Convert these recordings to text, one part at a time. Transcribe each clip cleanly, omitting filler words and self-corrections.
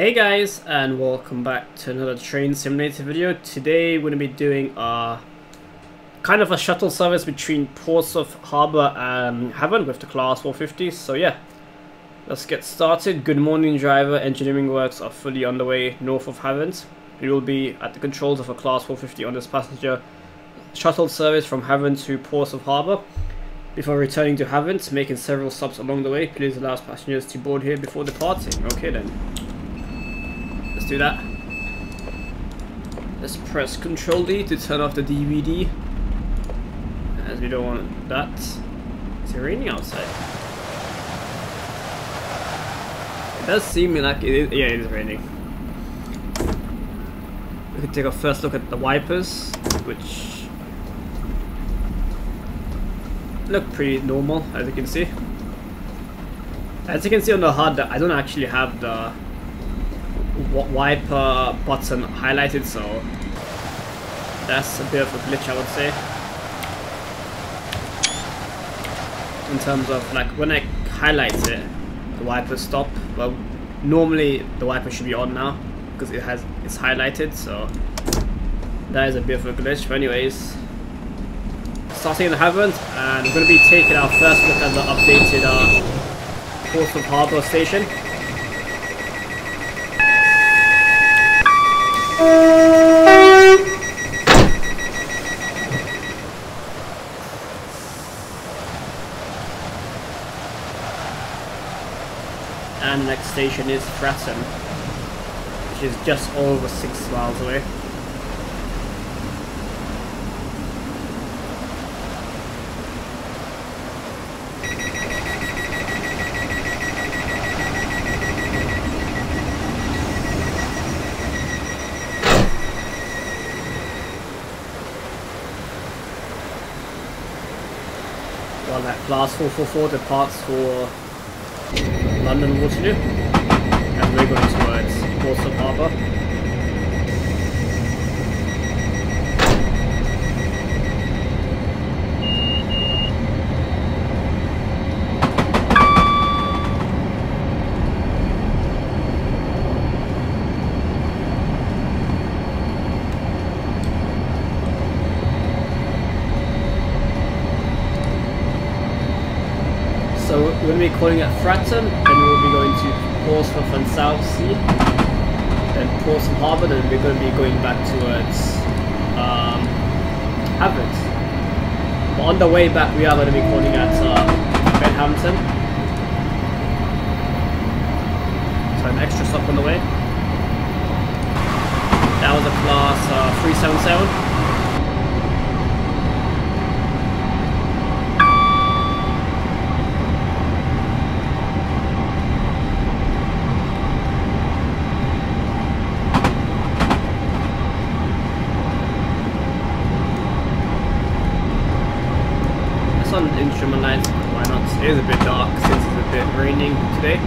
Hey guys, and welcome back to another train simulator video. Today we're going to be doing kind of a shuttle service between Portsmouth, Harbour and Havant with the class 450. So yeah, let's get started. Good morning driver, engineering works are fully underway north of Havant. We will be at the controls of a class 450 on this passenger shuttle service from Havant to Portsmouth Harbour. Before returning to Havant, making several stops along the way, please allow passengers to board here before departing. Okay then. Let's do that. Let's press Ctrl D to turn off the DVD, as we don't want that. Is it raining outside? It does seem like it is. Yeah, it is raining. We can take a first look at the wipers, which look pretty normal, as you can see. As you can see on the HUD, I don't actually have the wiper button highlighted, so that's a bit of a glitch, I would say. In terms of like when I highlight it, the wipers stop. Well, normally the wiper should be on now because it's highlighted, so that is a bit of a glitch. But anyways, starting in the Havant, and we're going to be taking our first look at the updated Portsmouth Harbour station. And the next station is Fratton, which is just over 6 miles away. Well, that class 444 departs for London Waterloo, and we're going towards Portsmouth Harbour. So we're going to be calling at Fratton, then we'll be going to Portsmouth and Southsea, then Portsmouth Harbour, then we're going to be going back towards Havant. But on the way back we are going to be calling at Bedhampton. So an extra stop on the way. That was a class 377. On instrument lights, why not? It is a bit dark since it's a bit raining today.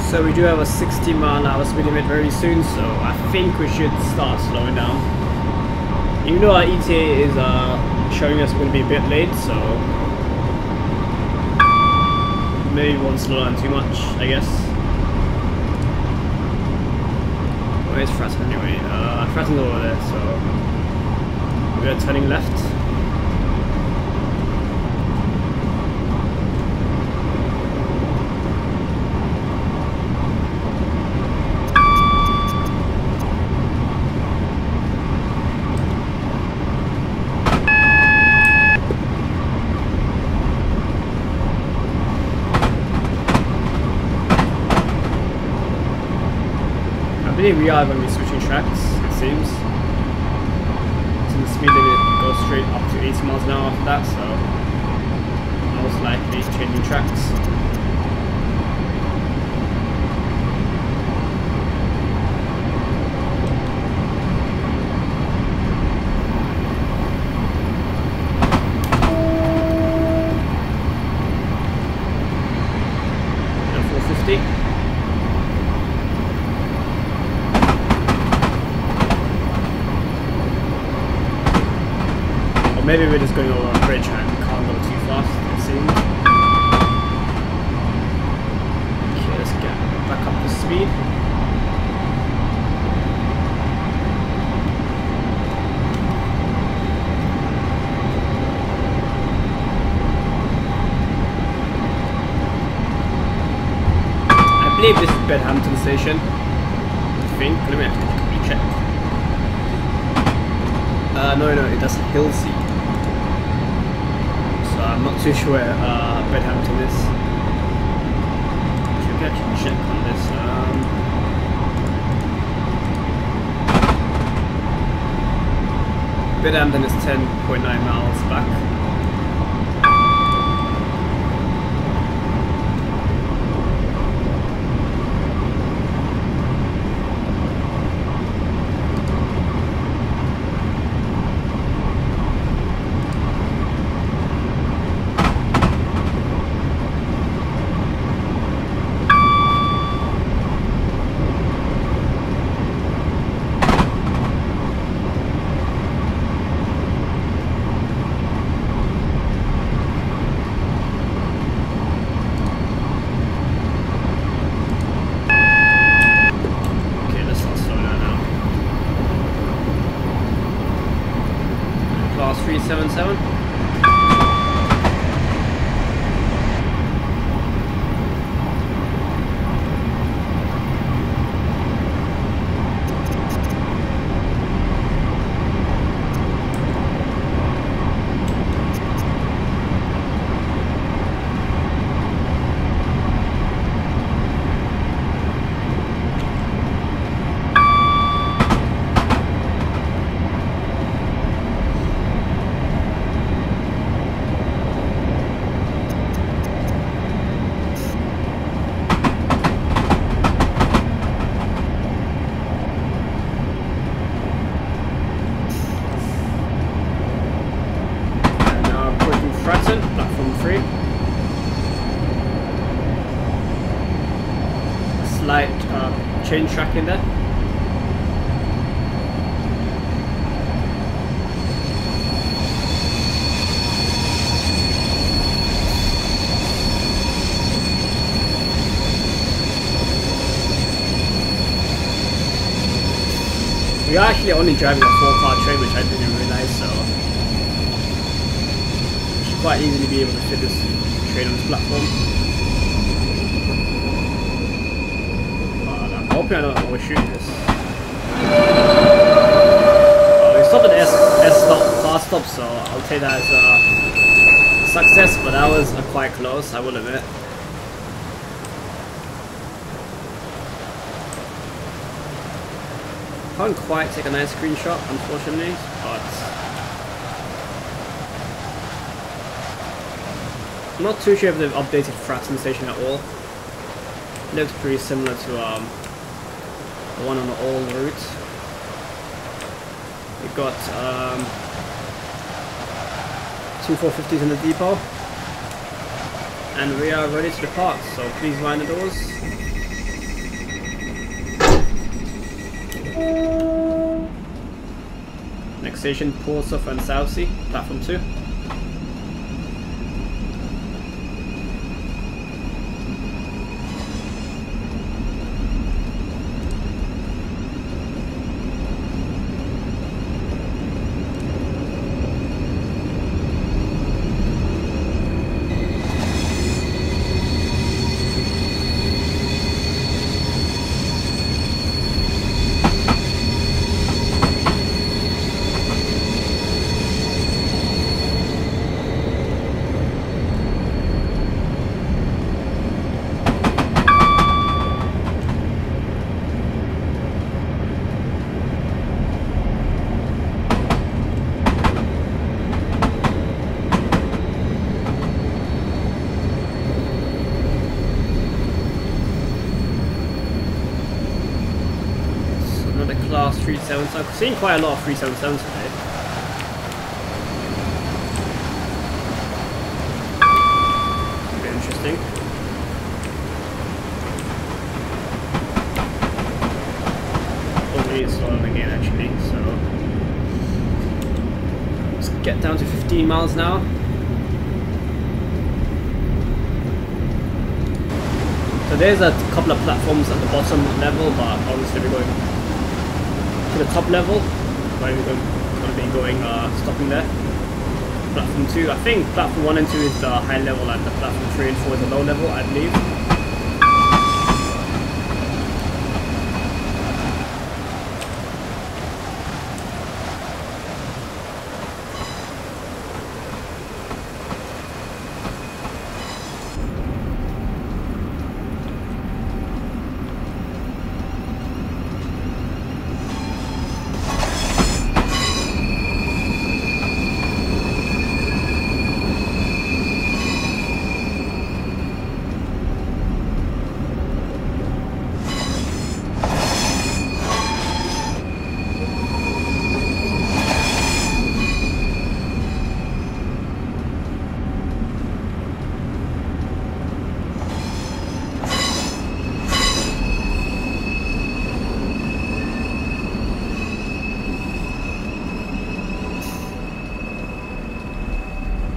So we do have a 60-mile-an-hour speed limit very soon, so I think we should start slowing down. Even though our ETA is showing us we're going to be a bit late, so maybe we won't slow down too much, I guess. Where's Fratton anyway? Fratton's over there, so we're turning left. I believe we are going to be switching tracks, it seems. So the speed limit goes straight up to 80 miles an hour after that, so most likely changing tracks. And 450. Maybe we're just going over a bridge and can't go too fast, it seems. Okay, let's get back up to speed. I believe this is Bedhampton station. I think. Let me actually check. No, it does Hillsea. I'm not too sure where Bedhampton is. Should we actually check on this? Bedhampton is 10.9 miles back. Class 377. Platform 3. Slight change track in there. We are actually only driving a 4-car train, which I didn't realize, so quite easily be able to fit this train on this platform. I'm hoping I don't overshoot this. We stopped at S stop, car stop, so I'll take that as a success, but that was quite close, I will admit. Can't quite take a nice screenshot, unfortunately, but I'm not too sure if they've updated Fratton Station at all. It looks pretty similar to the one on the old route. We've got 2 450s in the depot, and we are ready to depart, so please mind the doors. Next station, Portsmouth and Southsea, platform 2. 377. I'm seeing quite a lot of 377s today. A bit interesting. Hopefully it's slower again actually, so let's get down to 15 miles now. So there's a couple of platforms at the bottom level, but obviously we're going to the top level. We're going to be going stopping there. Platform 2, I think platform 1 and 2 is the high level, and the platform 3 and 4 is the low level, I believe.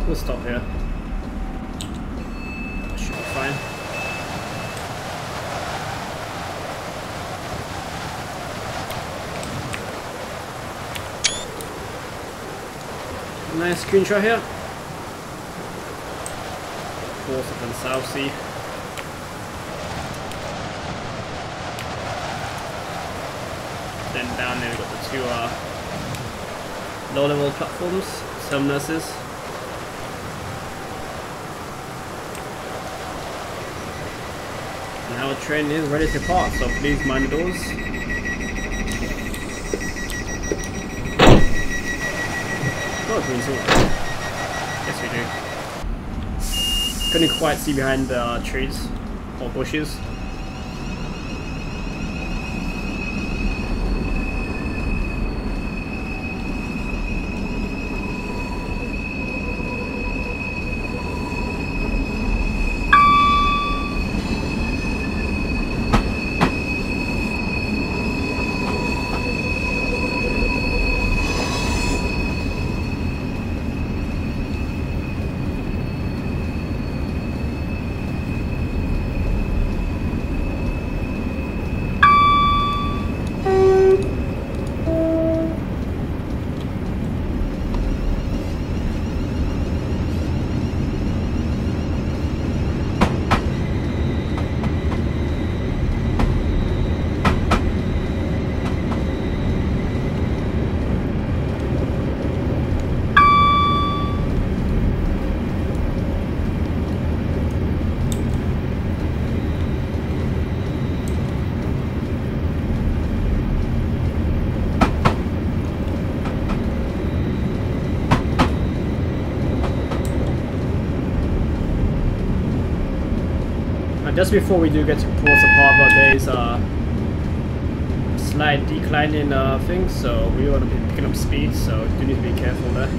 We'll stop here. Should be fine. Nice screenshot here. Portsmouth and Southsea. Then down there we've got the two low-level platforms, some immerses. Now the train is ready to part, so please mind the doors. Oh, green silver. Yes, we do. Couldn't quite see behind the trees or bushes. Just before we do get to Portsmouth Harbour, there is a slight decline in things, so we want to be picking up speed, so do need to be careful there.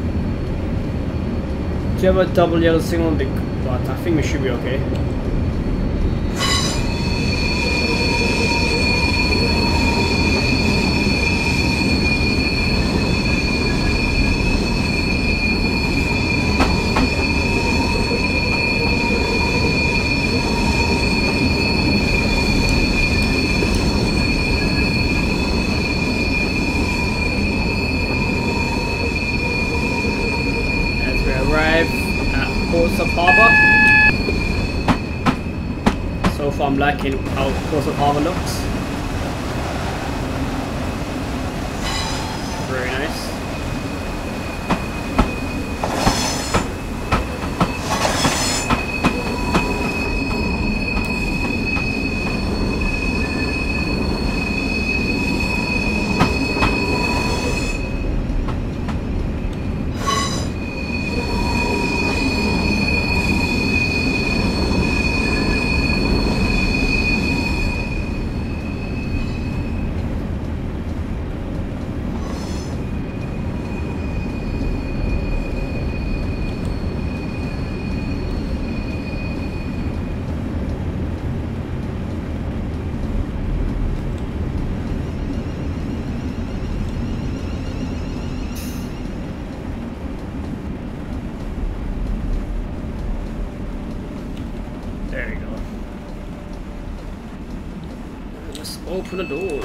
Do you have a double yellow signal? But I think we should be okay. Portsmouth Harbour. So far I'm liking how Portsmouth Harbour looks. Very nice. Let's open the doors.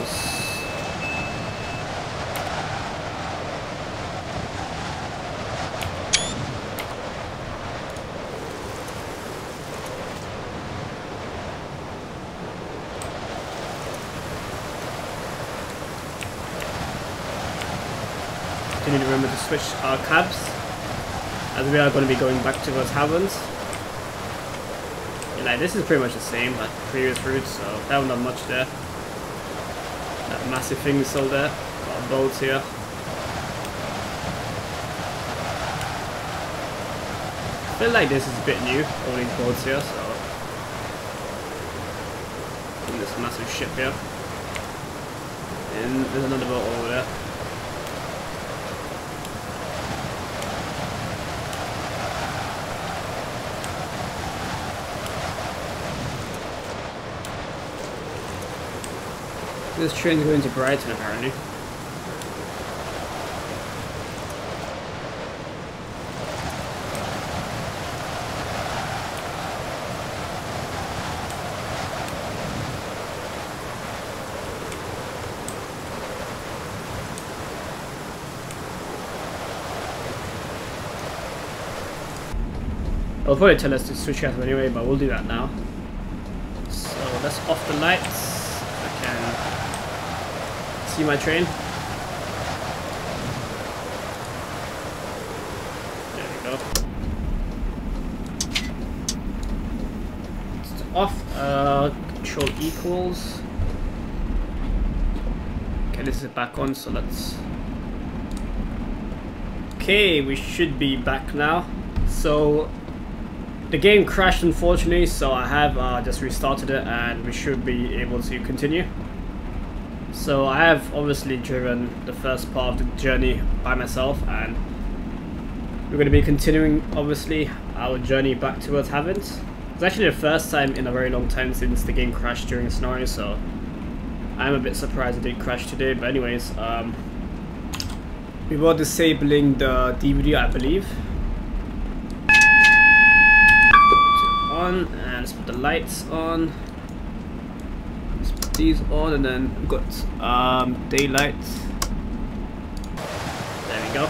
Do need to remember to switch our cabs, as we are going to be going back towards Havant. Yeah, like this is pretty much the same like previous route, so they haven't done much there. That massive thing is still there. A lot of boats here. I feel like this is a bit new, all these boats here, so. And this massive ship here. And there's another boat over there. This train's going to Brighton apparently. It'll probably tell us to switch cabs anyway, but we'll do that now. So let's off the lights. If I can see my train. There we go. It's off. Control equals. Okay, this is back on, so let's. Okay, we should be back now. So the game crashed unfortunately, so I have just restarted it and we should be able to continue. So I have obviously driven the first part of the journey by myself, and we're going to be continuing obviously our journey back towards Havant. It's actually the first time in a very long time since the game crashed during a scenario, so I'm a bit surprised it did crash today. But anyways, we were disabling the DVD, I believe. On, and let's put the lights on. These on, and then we've got daylight. There we go.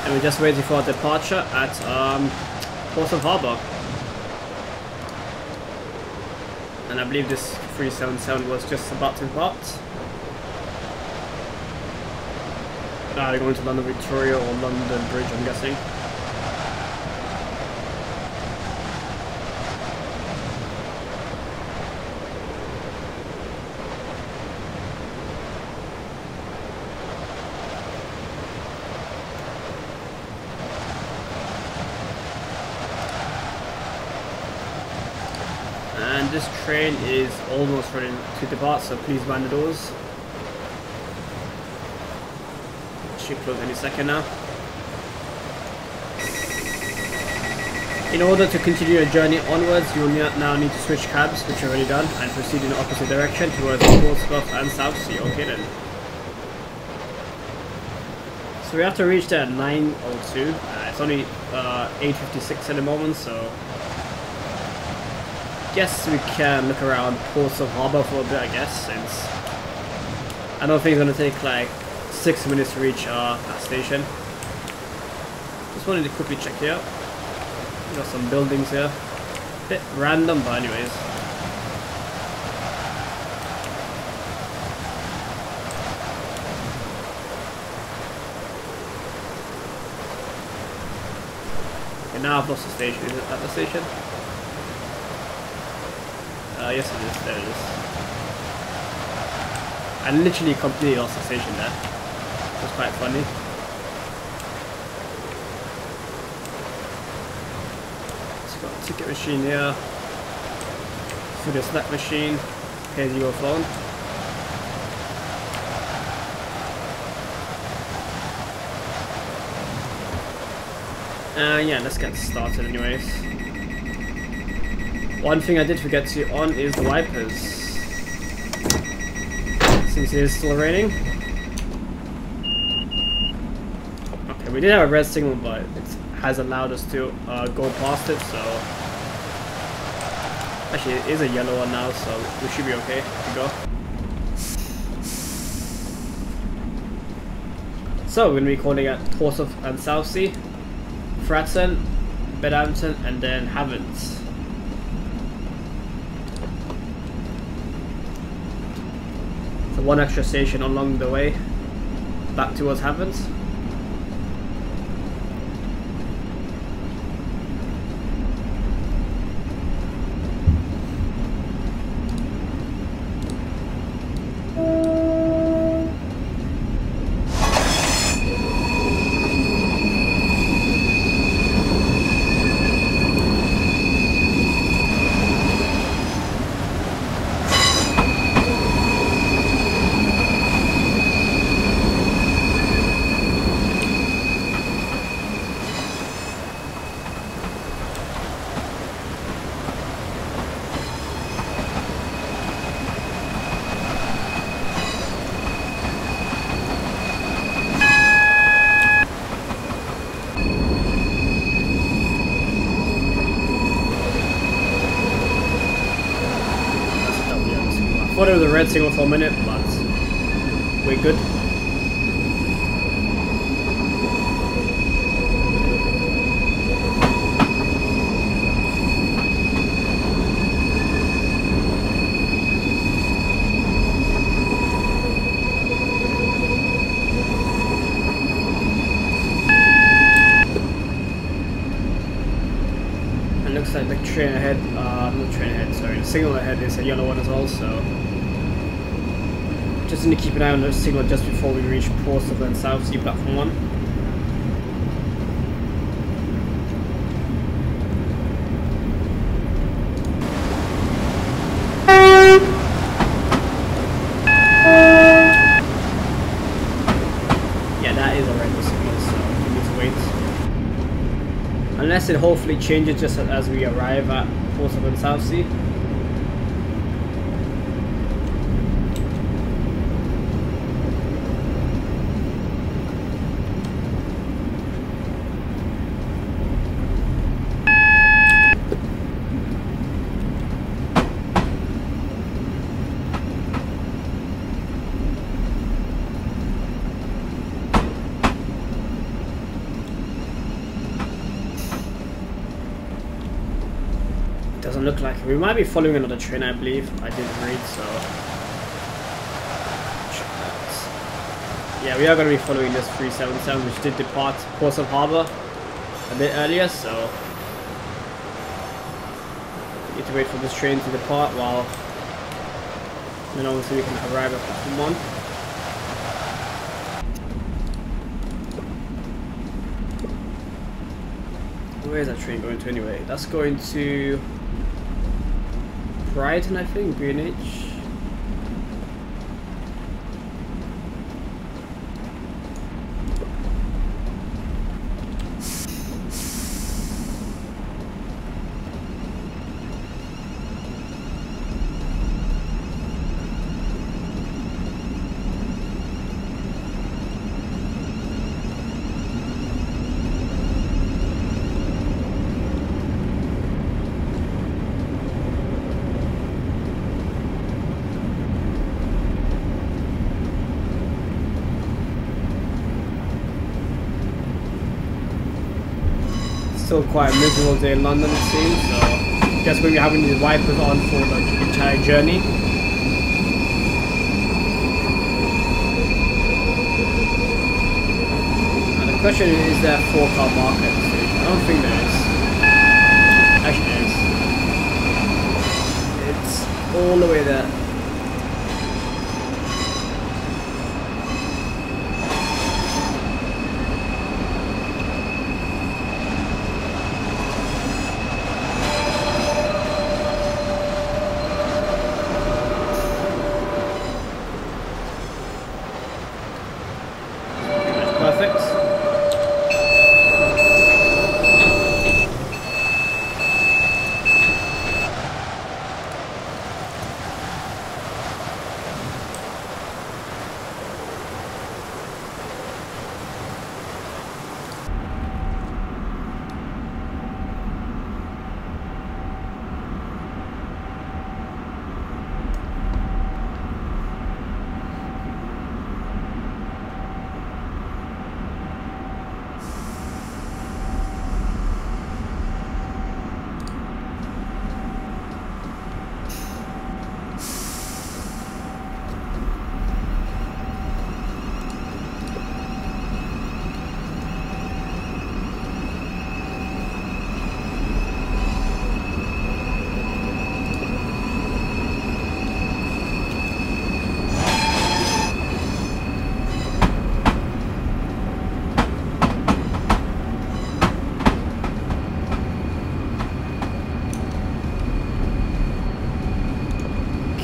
And we're just waiting for departure at Portsmouth Harbour. And I believe this 377 was just about to depart. Now they're going to London Victoria or London Bridge, I'm guessing. And this train is almost ready to depart, so please mind the doors. Should close any second now. In order to continue your journey onwards, you will now need to switch cabs, which you've already done, and proceed in the opposite direction towards Portsmouth and South Sea. Okay then. So we have to reach there at 9:02. It's only 8:56 at the moment, so guess we can look around Portsmouth Harbour for a bit, I guess, since I don't think it's going to take like 6 minutes to reach our station. Just wanted to quickly check here. We got some buildings here. Bit random, but anyways. Okay, now I've lost the station. Is it at the station? Yes it is, there it is. I literally completely lost the station there. It was quite funny. So got a ticket machine here. Through the snack machine. Pay as you go phone. Yeah, let's get started anyways. One thing I did forget to on is the wipers, since it is still raining. Okay, we did have a red signal, but it has allowed us to go past it, so Actually, it is a yellow one now, so we should be okay to go. So we're going to be calling at Portsmouth and Southsea, Fratton, Bedhampton, and then Havant. So one extra station along the way, back towards Havant. I thought it was a red signal for a minute, but we're good. It looks like the train ahead, not train ahead, sorry, the signal ahead is a yellow one as well, so just need to keep an eye on the signal just before we reach Portsmouth and Southsea platform 1. Yeah, that is a red signal, so we need to wait. Unless it hopefully changes just as we arrive at Portsmouth and Southsea. Doesn't look like it. We might be following another train, I believe. I didn't read, so check that. Yeah, we are going to be following this 377, which did depart Portsmouth Harbour a bit earlier, so we need to wait for this train to depart while then obviously we can arrive at platform 1. Where is that train going to anyway? That's going to Brighton, I think, Greenwich. Still quite a miserable day in London, it seems, so I guess we'll be having these wipers on for the entire journey. And the question is there a 4-car market at the station? I don't think there is. Actually there is. It's all the way there.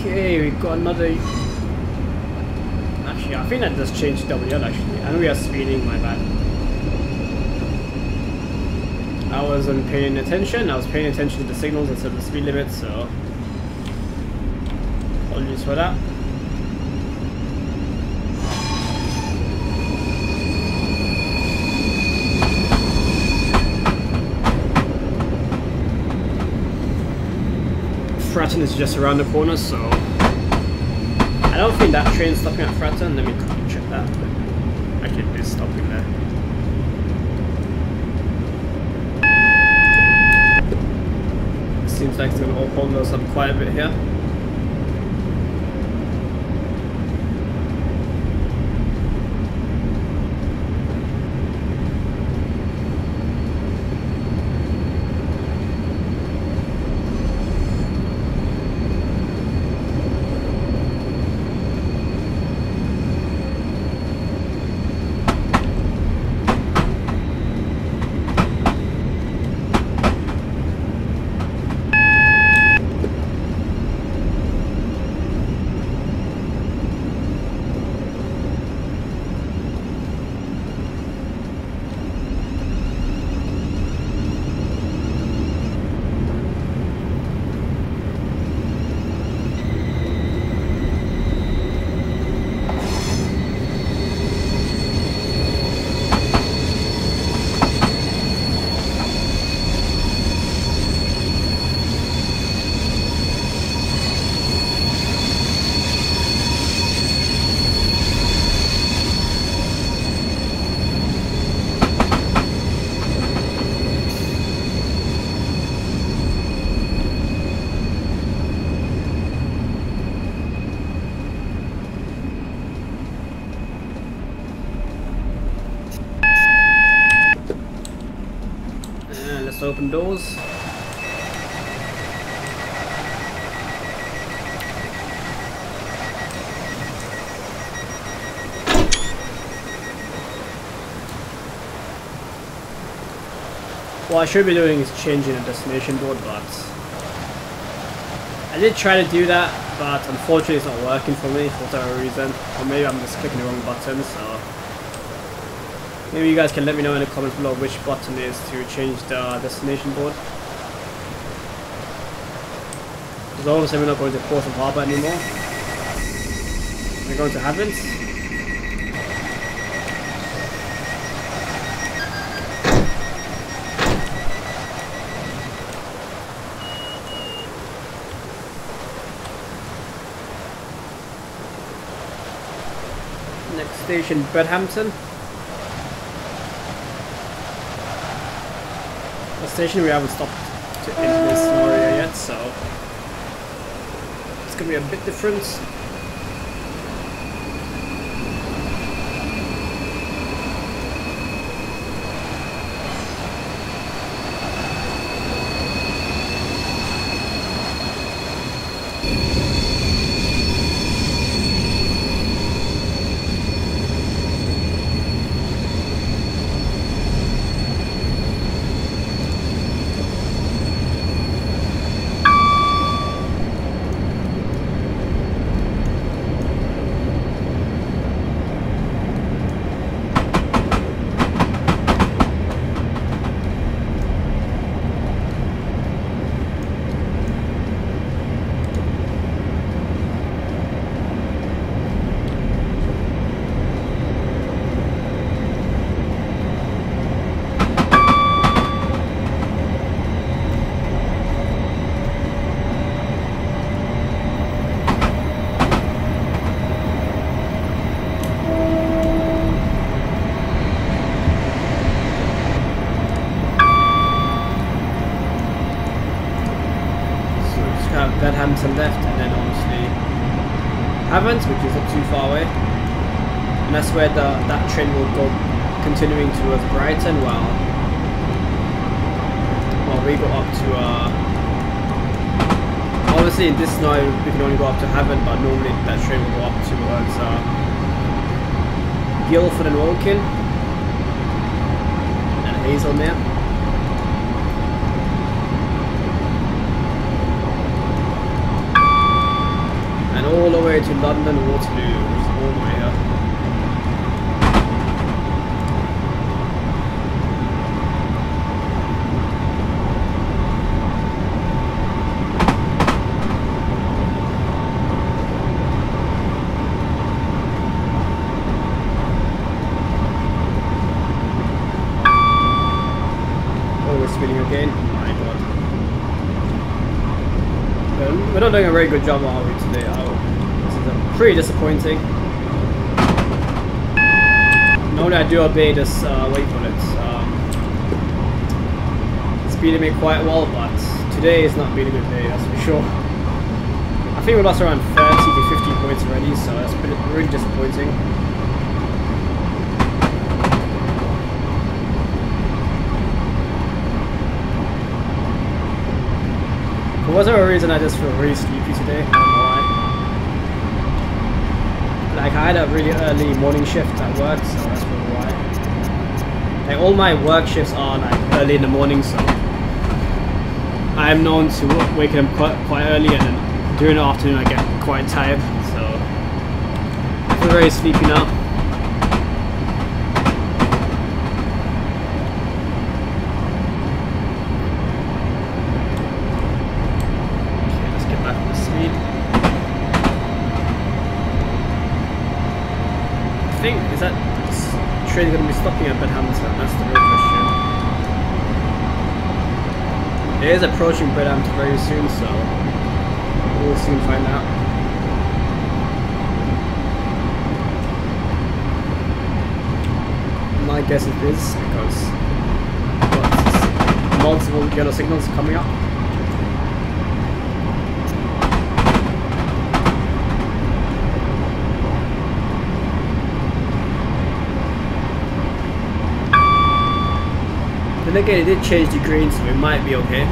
Okay, we've got another... Actually, I think that just changed WL actually. And we are speeding, my bad. I wasn't paying attention. I was paying attention to the signals instead of the speed limit, so... Apologies for that. Fratton is just around the corner, so I don't think that train's stopping at Fratton. Let me check that. Actually, it is stopping there. Seems like it's going to hold us up quite a bit here. Open doors. What I should be doing is changing the destination board, but I did try to do that, but unfortunately it's not working for me for whatever reason, or maybe I'm just clicking the wrong button, so maybe you guys can let me know in the comments below which button is to change the destination board. Because all of a sudden we're not going to Portsmouth Harbour anymore. We're going to Havant. Next station, Bedhampton. The station we haven't stopped to enter this area yet, so it's gonna be a bit different. Bedhampton left, and then obviously Havant, which is not too far away, and that's where that train will go, continuing towards Brighton, while we go up to obviously in this now we can only go up to Havant, but normally that train will go up towards Guildford and Woking and Hazelmere. all the way to London Waterloo, which is all the way up. Oh, we're speeding again. Oh my god. We're not doing a very good job, are we, today? This is pretty disappointing. Normally I do obey this, what do you call it, speed limit quite well, but today is not been a good day, that's for sure. I think we lost around 30 to 50 points already, so that's really disappointing. For whatever reason, I just feel really sleepy today. I don't know why. Like, I had a really early morning shift at work, so that's probably why. Like, all my work shifts are like early in the morning, so I am known to wake up quite early, and then during the afternoon I get quite tired. So I feel very sleepy now. Is that train going to be stopping at Bedhampton? That's the real question. It is approaching Bedhampton very soon, so we'll soon find out. My guess it is, because multiple yellow signals coming up. Then again, it did change the green, so it might be okay.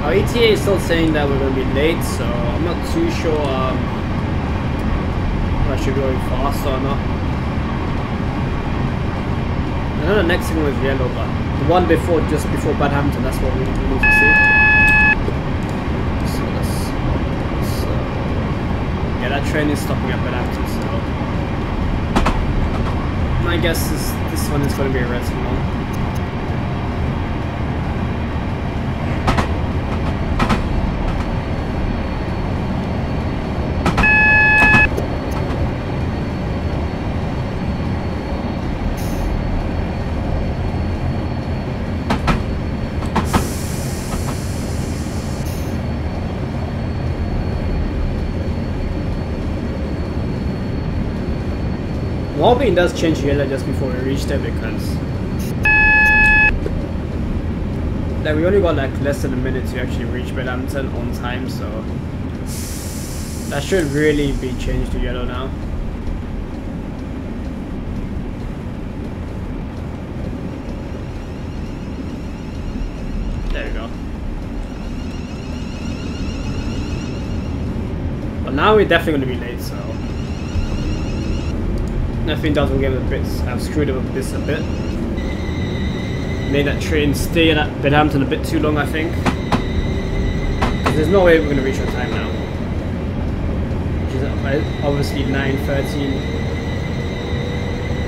ETA is still saying that we're going to be late, so I'm not too sure if I should be going faster or not. I know the next signal is yellow, but the one before, just before Bedhampton, that's what we need to see. So let's yeah, that train is stopping at Bedhampton, so my guess is this one is going to be a red signal. I'm hoping it does change yellow just before we reach there, because like we only got like less than a minute to actually reach Bedhampton on time, so that should really be changed to yellow now. There we go. But now we're definitely going to be late, so I think that will give it a bit. I've screwed up this a bit. Made that train stay at Bedhampton a bit too long, I think. There's no way we're going to reach on time now. Which is obviously 9:13.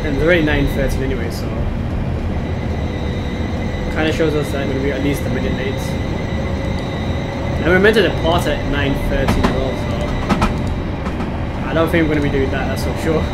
And it's already 9:13 anyway, so kind of shows us that we're going to be at least a minute late. And we're meant to depart at 9:13 as well, so I don't think we're going to be doing that, that's for sure.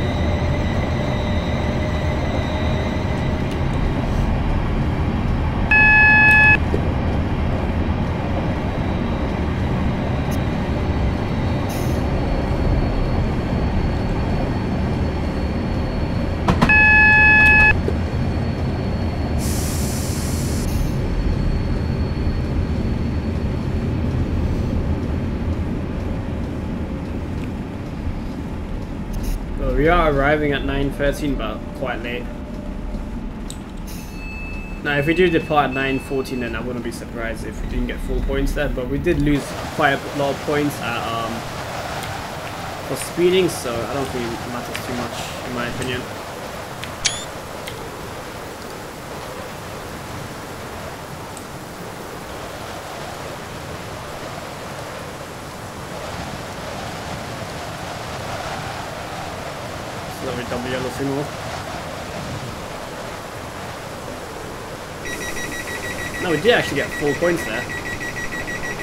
So we are arriving at 9:13, but quite late. Now, if we do depart at 9:14, then I wouldn't be surprised if we didn't get full points there. But we did lose quite a lot of points at, for speeding, so I don't think it matters too much, in my opinion. So we double yellow signal. No, we did actually get full points there.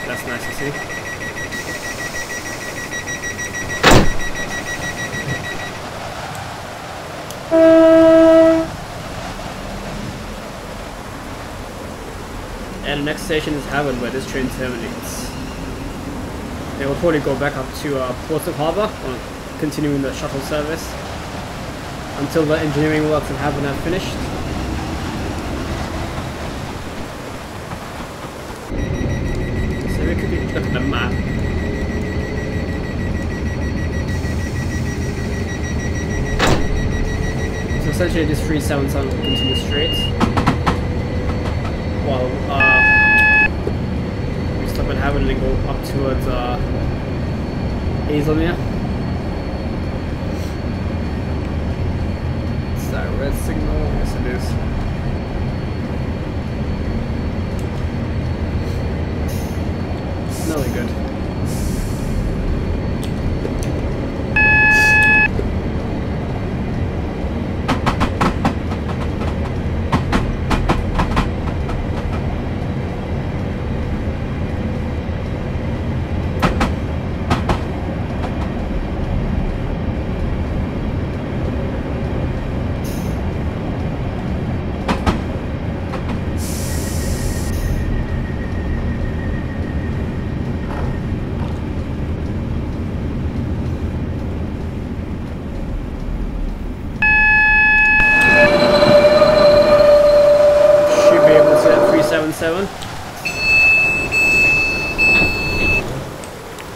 That's nice to see. And the next station is Havant, where this train terminates. They will probably go back up to Portsmouth Harbour, continuing the shuttle service until the engineering works in Havant are finished. So we could look at the map. So essentially this 377 will continue straight. While we stop at Havant and go up towards Hazelmere. Is that a red signal? Yes it is. No, we're good.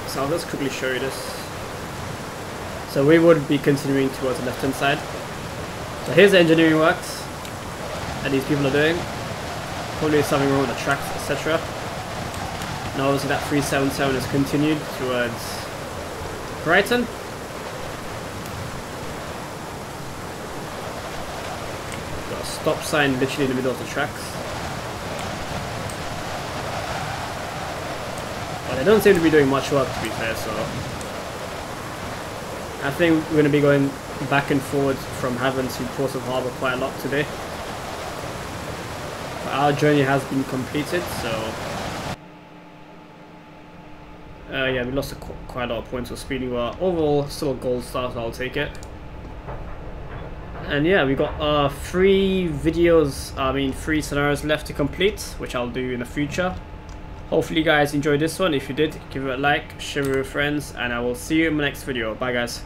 So I'll just quickly show you this. So we would be continuing towards the left hand side. So here's the engineering works that these people are doing. Probably something wrong with the tracks, etc. Now obviously that 377 is continued towards Brighton. Got a stop sign literally in the middle of the tracks. They don't seem to be doing much work, to be fair, so I think we're going to be going back and forward from Havant to Portsmouth Harbour quite a lot today. But our journey has been completed, so yeah, we lost quite a lot of points for speeding, but overall still a gold star, so I'll take it. And yeah, we got 3 scenarios left to complete, which I'll do in the future. Hopefully you guys enjoyed this one. If you did, give it a like, share it with your friends, and I will see you in my next video. Bye guys.